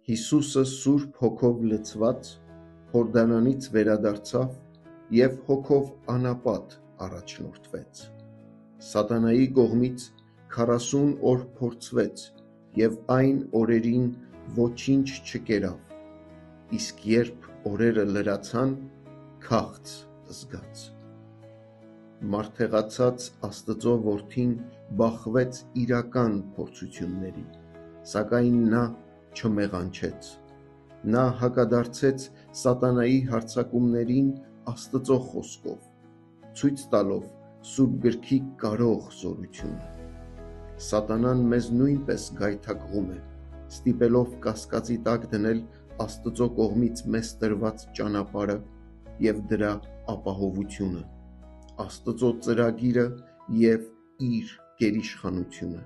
Հիսուսը Սուրբ Հոգով լցված Հորդանանից վերադարձավ և հոգով անապատ առաջնորդվեց։ Սատանայի կողմից 40 օր փորձվեց և այն օրերին ոչինչ չկերավ, իսկ երբ օրերը լրացան, քաղց զգաց։ Մարդեղացած Աստծո Որդին բախվեց իրական փորձությունների, սակայն նա չմեղանչեց։ Նա հակադարձեց սատանայի հարձակումներին Աստծո խոսքով, ցույց տալով Սուրբ Գրքի կարող զորությունը։ Սատանան մեզ նույնպես գայթակղում է, ստիպելով կասկածի տակ դնել Աստծո կողմից մեզ տրված ճանապարհը և դրա ապահովությունը, Աստծո ծրագիրը և իր գերիշխանությունը։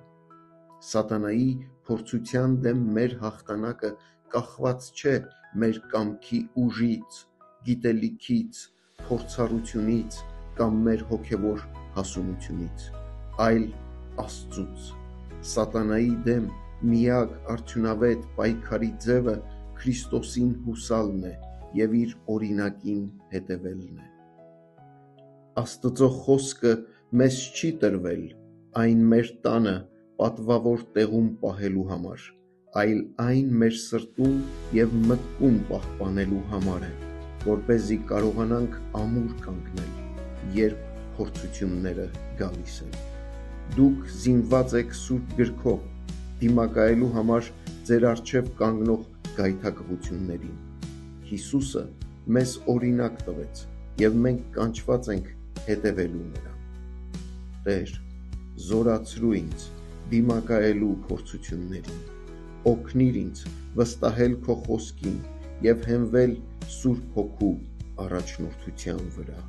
Սատանայի փորձության դեմ մեր հաղթանակը կախված չէ մեր կամքի ուժից, գիտելիքից, փորձառությունից կամ մեր հոգևոր հասունությունից, այլ Աստծուց։ Սատանայի դեմ միակ արդյունավետ պայքարի ձևը Քրիստոսին հուսալն է և իր օրինակին հետևելն է։ Աստծո խոսքը մեզ չի տրվել այն մեր տանը պատվավոր տեղում պահելու համար, այլ այն մեր սրտում և մտքում պահպանելու համար է, որպեսզի կարողանանք ամուր կանգնել, երբ փորձությունները գալիս են։ Դուք զինված եք Սուրբ Գրքով, դիմակայելու համար ձեր առջև կանգնող գայթակղություններին։ Հիսուսը մեզ օրինակ տվեց, և մենք կանչված ենք հետևելու նրան։ Տեր, զորացրու ինձ դիմակայելու փորձություններին, օգնիր ինձ վստահել քո խոսքին և հենվել Սուրբ Հոգու առաջնորդության վրա։